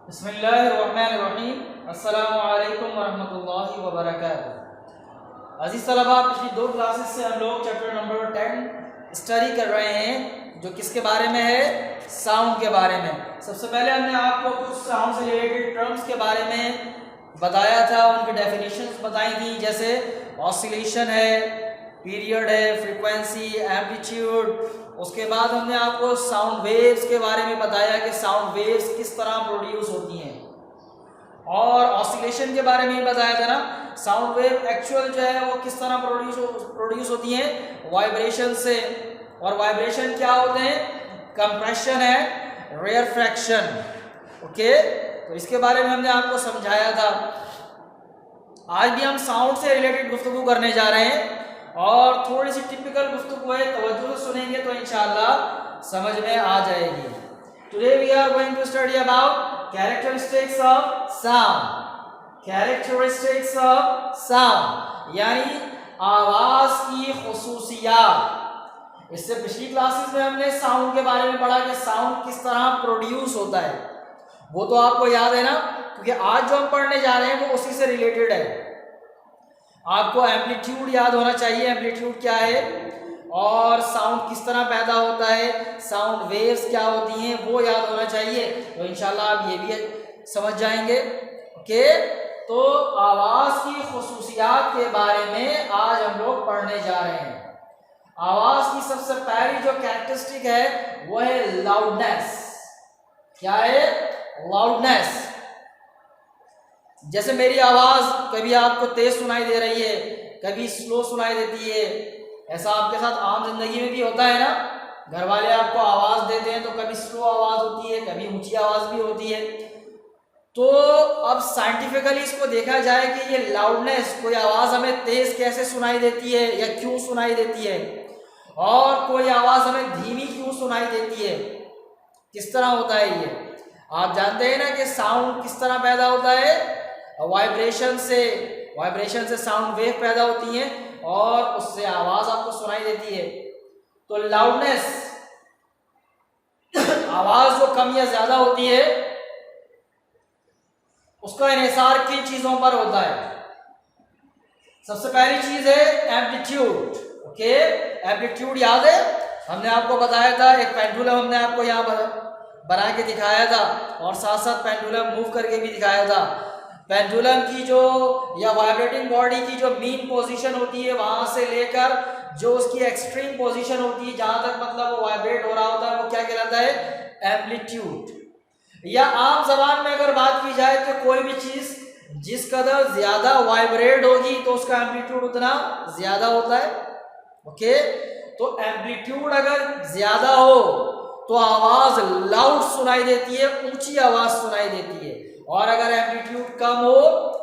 बिस्मिल्लाहिर्रहमानिर्रहीम। अस्सलामु अलैकुम वरहमतुल्लाहि वबरकातुहू। अज़ीज़ तलबा, पिछली दो क्लासेस से हम लोग चैप्टर नंबर 10 स्टडी कर रहे हैं, जो किसके बारे में है? साउंड के बारे में। सबसे पहले हमने आपको कुछ साउंड से रिलेटेड टर्म्स के बारे में बताया था, उनकी डेफिनेशंस बताई थी, जैसे ऑसिलेशन है, पीरियड है, फ्रीक्वेंसी, एम्पलीट्यूड। उसके बाद हमने आपको साउंड वेव्स के बारे में बताया कि साउंड वेव्स किस तरह प्रोड्यूस होती हैं, और ऑसिलेशन के बारे में ही बताया था ना, साउंड वेव एक्चुअल जो है वो किस तरह प्रोड्यूस होती हैं, वाइब्रेशन से। और वाइब्रेशन क्या होते हैं? कंप्रेशन है, रेयरफैक्शन। ओके, तो इसके बारे में हमने आपको समझाया था। आज भी हम साउंड से रिलेटेड गुफ्तगू करने जा रहे हैं, और थोड़ी सी टिपिकल गुफ्तगू है, तवज्जो से सुनेंगे तो इंशाअल्लाह समझ में आ जाएगी। Today we are going to study about characteristics of sound. Characteristics of sound यानी आवाज की खुसूसियात। इससे पिछली क्लासेस में हमने साउंड के बारे में पढ़ा कि साउंड किस तरह प्रोड्यूस होता है, वो तो आपको याद है ना, क्योंकि आज जो हम पढ़ने जा रहे हैं वो उसी से रिलेटेड है। आपको एम्पलीट्यूड याद होना चाहिए, एम्पलीट्यूड क्या है, और साउंड किस तरह पैदा होता है, साउंड वेव्स क्या होती हैं, वो याद होना चाहिए। तो इंशाल्लाह आप ये भी समझ जाएंगे। ओके, तो आवाज की खुसूसियात के बारे में आज हम लोग पढ़ने जा रहे हैं। आवाज की सबसे पहली जो कैरेक्टरिस्टिक है वो है लाउडनेस। क्या है? लाउडनेस। जैसे मेरी आवाज कभी आपको तेज सुनाई दे रही है, कभी स्लो सुनाई देती है। ऐसा आपके साथ आम जिंदगी में भी होता है ना, घर वाले आपको आवाज देते हैं तो कभी स्लो आवाज होती है, कभी ऊंची आवाज भी होती है। तो अब साइंटिफिकली इसको देखा जाए कि ये लाउडनेस, कोई आवाज हमें तेज कैसे सुनाई देती है या क्यों सुनाई देती है, और कोई आवाज हमें धीमी क्यों सुनाई देती है, किस तरह होता है ये। आप जानते हैं ना कि साउंड किस तरह पैदा होता है? वाइब्रेशन से साउंड वेव पैदा होती हैं, और उससे आवाज आपको सुनाई देती है। तो लाउडनेस, आवाज जो कम या ज्यादा होती है, उसका इन्हिसार किन चीजों पर होता है? सबसे पहली चीज है एम्पलीट्यूड। ओके, एम्पलीट्यूड याद है, हमने आपको बताया था, एक पेंडुलम हमने आपको यहाँ बना के दिखाया था, और साथ साथ पेंडुलम मूव करके भी दिखाया था। पेंडुलम की जो या वाइब्रेटिंग बॉडी की जो मीन पोजीशन होती है, वहां से लेकर जो उसकी एक्सट्रीम पोजीशन होती है, जहां तक मतलब वो वाइब्रेट हो रहा होता है, वो क्या कहलाता है? एम्पलीट्यूड। या आम जबान में अगर बात की जाए तो कोई भी चीज जिस कदर ज्यादा वाइब्रेट होगी तो उसका एम्पलीट्यूड उतना ज्यादा होता है। ओके, तो एम्पलीट्यूड अगर ज्यादा हो तो आवाज लाउड सुनाई देती है, ऊंची आवाज सुनाई देती है। और अगर एम्पलीट्यूड कम हो,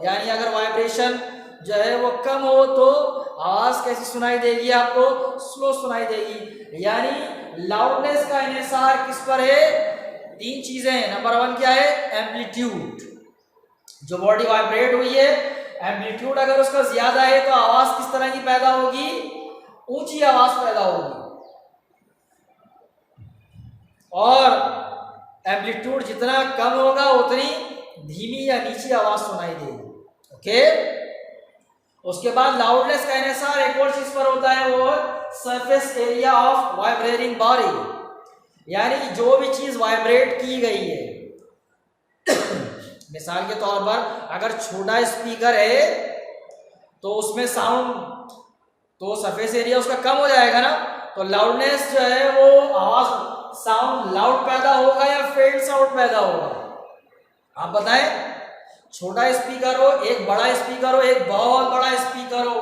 यानी अगर वाइब्रेशन जो है वो कम हो, तो आवाज कैसी सुनाई देगी आपको? स्लो सुनाई देगी। यानी लाउडनेस का इन्हिसार किस पर है? तीन चीजें। नंबर 1 क्या है? एम्पलीट्यूड। जो बॉडी वाइब्रेट हुई है, एम्पलीट्यूड अगर उसका ज्यादा है तो आवाज किस तरह की पैदा होगी? ऊंची आवाज पैदा होगी। और एम्पलीट्यूड जितना कम होगा उतनी धीमी या नीची आवाज सुनाई देगी। ओके, उसके बाद लाउडनेस का इन्हिसार एक और चीज पर होता है, वो surface area of vibrating body. यानी जो भी चीज वाइब्रेट की गई है, मिसाल के तौर पर अगर छोटा स्पीकर है तो उसमें साउंड, तो सरफेस एरिया उसका कम हो जाएगा ना, तो लाउडनेस जो है वो आवाज, साउंड लाउड पैदा होगा या फेड साउंड पैदा होगा? आप बताएं। छोटा स्पीकर हो, एक बड़ा स्पीकर हो, एक बहुत बड़ा स्पीकर हो,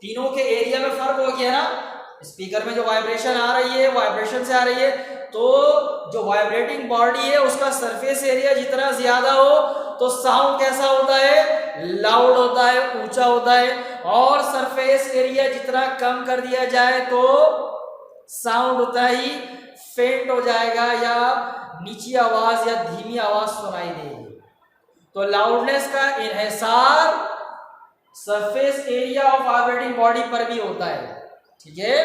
तीनों के एरिया में फर्क हो गया ना। स्पीकर में जो वाइब्रेशन आ रही है, वाइब्रेशन से आ रही है, तो जो वाइब्रेटिंग बॉडी है उसका सरफेस एरिया जितना ज्यादा हो तो साउंड कैसा होता है? लाउड होता है, ऊंचा होता है। और सरफेस एरिया जितना कम कर दिया जाए तो साउंड उतना ही फेंट हो जाएगा, या नीची आवाज या धीमी आवाज सुनाई देगी। तो लाउडनेस का इन्हिसार surface area of vibrating body पर भी होता है। ठीक है,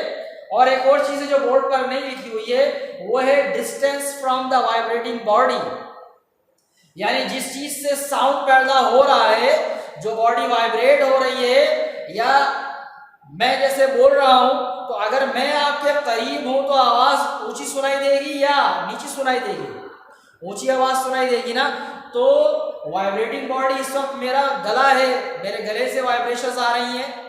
और एक और चीज है जो बोर्ड पर नहीं लिखी हुई है, वो है distance from the vibrating body. यानी जिस चीज से साउंड पैदा हो रहा है, जो बॉडी वाइब्रेट हो रही है, या मैं जैसे बोल रहा हूं, तो अगर मैं आपके करीब हूं तो आवाज ऊंची सुनाई देगी या नीची सुनाई देगी? ऊंची आवाज सुनाई देगी ना। तो वाइब्रेटिंग बॉडी, इस वक्त मेरा गला है, मेरे गले से वाइब्रेशंस आ रही हैं,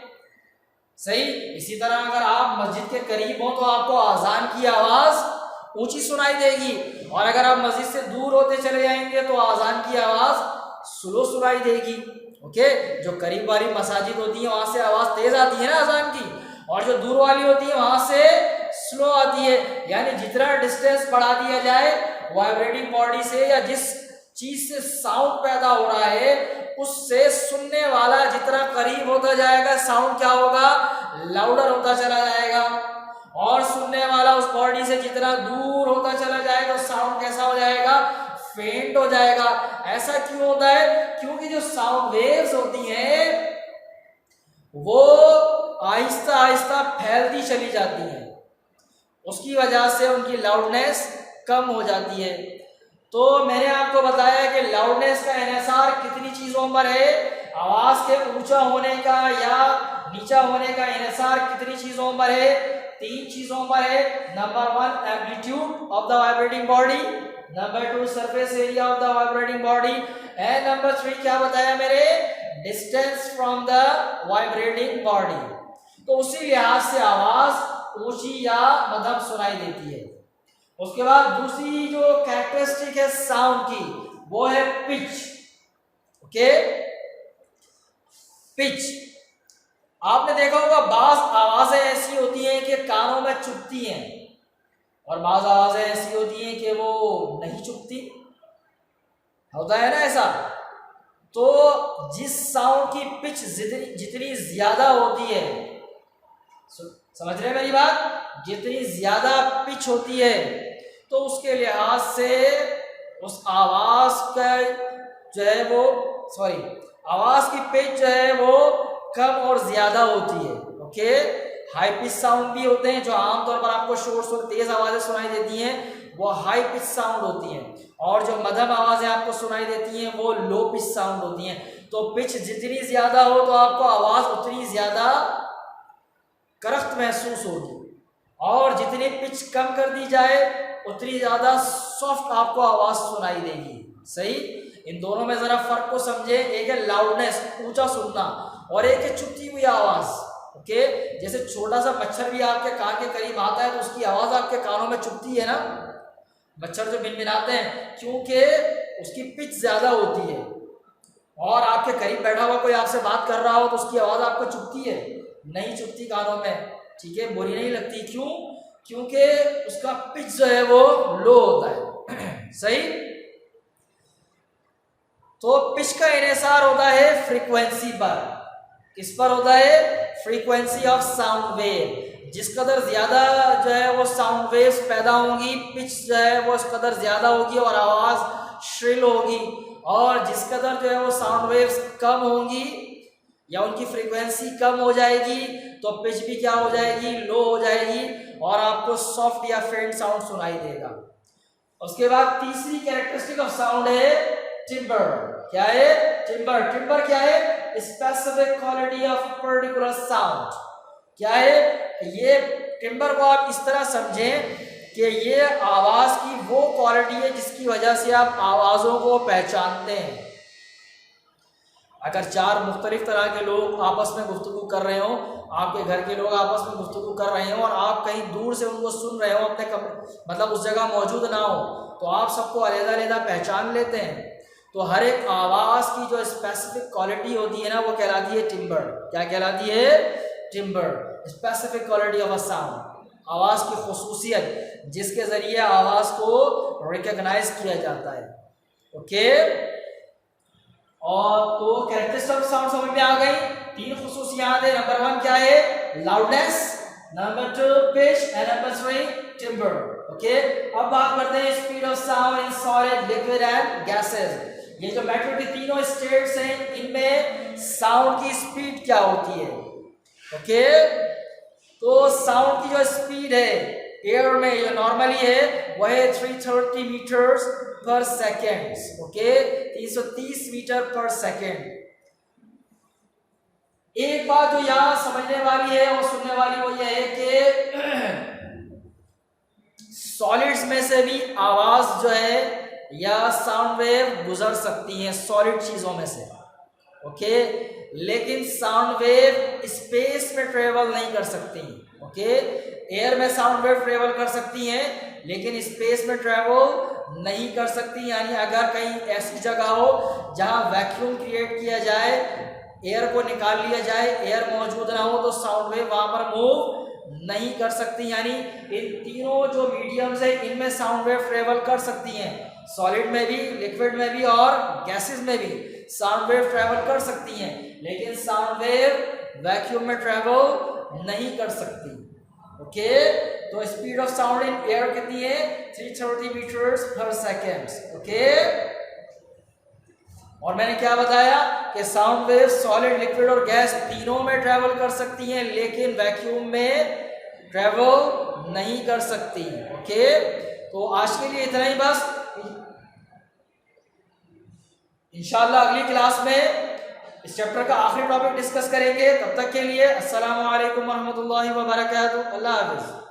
सही। इसी तरह अगर आप मस्जिद के करीब हो तो आपको अजान की आवाज ऊंची सुनाई देगी, और अगर आप मस्जिद से दूर होते चले जाएंगे तो अजान की आवाज स्लो सुनाई देगी। ओके, जो करीब वाली मसाजिद होती है वहां से आवाज तेज आती है ना अजान की, और जो दूर वाली होती है वहां से स्लो आती है। यानी जितना डिस्टेंस बढ़ा दिया जाए वाइब्रेटिंग बॉडी से, या जिस चीज से साउंड पैदा हो रहा है, उससे सुनने वाला जितना करीब होता जाएगा साउंड क्या होगा? लाउडर होता चला जाएगा। और सुनने वाला उस बॉडी से जितना दूर होता चला जाएगा तो साउंड कैसा हो जाएगा? फेंट हो जाएगा। ऐसा क्यों होता है? क्योंकि जो साउंड वेव्स होती हैं वो आहिस्ता आहिस्ता फैलती चली जाती हैं, उसकी वजह से उनकी लाउडनेस कम हो जाती है। तो मैंने आपको बताया कि लाउडनेस का इन्हिसार कितनी चीजों पर है? आवाज के ऊंचा होने का या नीचा होने का इन्हिसार कितनी चीजों पर है? 3 चीजों पर है। Number 1 amplitude of the vibrating body, number 2 surface area of the vibrating body, and number 3 क्या बताया मेरे? Distance from the vibrating body. तो उसी लिहाज से आवाज ऊंची या मध्यम सुनाई देती है। उसके बाद दूसरी जो कैरेक्टरिस्टिक है साउंड की वो है पिच। Okay, pitch. आपने देखा होगा बाज आवाजें ऐसी होती हैं कि कानों में चुभती हैं, और बाज आवाजें ऐसी होती हैं कि वो नहीं चुभती, होता है ना ऐसा। तो जिस साउंड की पिच जितनी ज्यादा होती है, समझ रहे हैं मेरी बात? जितनी ज्यादा पिच होती है तो उसके लिहाज से उस आवाज का जो है वो आवाज की पिच जो है वो कम और ज्यादा होती है। ओके, हाई पिच साउंड भी होते हैं जो आमतौर पर आपको शोर तेज आवाजें सुनाई देती हैं, वो हाई पिच साउंड होती हैं, और जो मध्यम आवाजें आपको सुनाई देती हैं वो लो पिच साउंड होती हैं। तो पिच जितनी ज्यादा हो तो आपको आवाज उतनी ज्यादा करख्त महसूस होगी, और जितनी पिच कम कर दी जाए उतनी ज्यादा सॉफ्ट आपको आवाज सुनाई देगी। सही, इन दोनों में जरा फर्क को समझे। एक है लाउडनेस, ऊंचा सुनना, और एक है चुभती हुई आवाज। ओके, जैसे छोटा सा मच्छर भी आपके कान के करीब आता है तो उसकी आवाज आपके कानों में चुभती है ना। मच्छर जो भिनभिनाते हैं क्योंकि उसकी पिच ज्यादा होती है, और आपके करीब बैठा हुआ कोई आपसे बात कर रहा हो तो उसकी आवाज आपको चुभती है? नहीं चुभती कानों में, ठीक है, बुरी नहीं लगती। क्यों? क्योंकि उसका पिच जो है वो लो होता है। सही। तो पिच का इन्हिसार होता है फ्रीक्वेंसी पर। किस पर होता है? Frequency of sound wave. जिस कदर ज्यादा जो है वो साउंड वेव्स पैदा होंगी, पिच जो है वो उस कदर ज्यादा होगी और आवाज श्रिल होगी, और जिस कदर जो है वो साउंड वेव्स कम होंगी या उनकी फ्रीक्वेंसी कम हो जाएगी तो पिच भी क्या हो जाएगी? लो हो जाएगी, और आपको सॉफ्ट या फेंट साउंड सुनाई देगा। उसके बाद तीसरी कैरेक्टरिस्टिक ऑफ साउंड है टिम्बर। क्या है? टिम्बर। टिम्बर क्या है? Specific quality of particular sound. क्या है ये? टिम्बर को आप इस तरह समझें कि ये आवाज की वो क्वालिटी है जिसकी वजह से आप आवाजों को पहचानते हैं। अगर 4 मुख्तलिफ तरह के लोग आपस में गुफ्तगू कर रहे हो, आपके घर के लोग आपस में गुफ्तगू कर रहे हो और आप कहीं दूर से उनको सुन रहे हो, अपने मतलब उस जगह मौजूद ना हो, तो आप सबको अलग-अलग पहचान लेते हैं। तो हर एक आवाज की जो स्पेसिफिक क्वालिटी होती है ना वो कहलाती है टिम्बर। क्या कहलाती है? Timber. Specific quality of a sound, आवाज की खुसूसियत जिसके जरिए आवाज को रिकॉग्नाइज किया जाता है। ओके, और तो कैरेक्टरिस्टिक ऑफ साउंड समझ में आ गई। 3 खुसूसियात है। नंबर 1 क्या है? Loudness, number 2 pitch, and number 3 timber. Okay, अब बात करते हैं speed of sound in solid, liquid and gases. ये जो मेट्रो की तीनों स्टेट्स हैं इनमें साउंड की स्पीड क्या होती है? ओके, तो साउंड की जो स्पीड है एयर में ये नॉर्मली है वह है 330 मीटर्स पर सेकेंड, ओके, 330 मीटर पर सेकेंड। एक बात जो यहाँ समझने वाली है और सुनने वाली वो ये है कि सॉलिड्स में से भी आवाज जो है या साउंड वेव गुजर सकती है सॉलिड चीजों में से, ओके, लेकिन साउंड वेव स्पेस में ट्रेवल नहीं कर सकती, ओके। एयर में साउंड वेव ट्रेवल कर सकती हैं लेकिन स्पेस में ट्रेवल नहीं कर सकती। यानी अगर कहीं ऐसी जगह हो जहां वैक्यूम क्रिएट किया जाए, एयर को निकाल लिया जाए, एयर मौजूद ना हो, तो साउंड वेव वहां पर मूव नहीं कर सकती। यानी इन तीनों जो मीडियम्स है इनमें साउंड वेव ट्रेवल कर सकती हैं, सॉलिड में भी, लिक्विड में भी और गैसेस में भी साउंड वेव ट्रेवल कर सकती हैं, लेकिन साउंड वेव वैक्यूम में ट्रेवल नहीं कर सकती, ओके। तो speed of sound in air कितनी है? 330 मीटर्स पर सेकेंड, ओके। और मैंने क्या बताया कि साउंड वेव सॉलिड, लिक्विड और गैस तीनों में ट्रेवल कर सकती हैं लेकिन वैक्यूम में ट्रेवल नहीं कर सकती, ओके। तो आज के लिए इतना ही बस, इंशाल्लाह अगली क्लास में इस चैप्टर का आखिरी टॉपिक डिस्कस करेंगे। तब तक के लिए अस्सलामु अलैकुम वरहमतुल्लाहि वबरकातुहू, अल्लाह हाफ़िज़।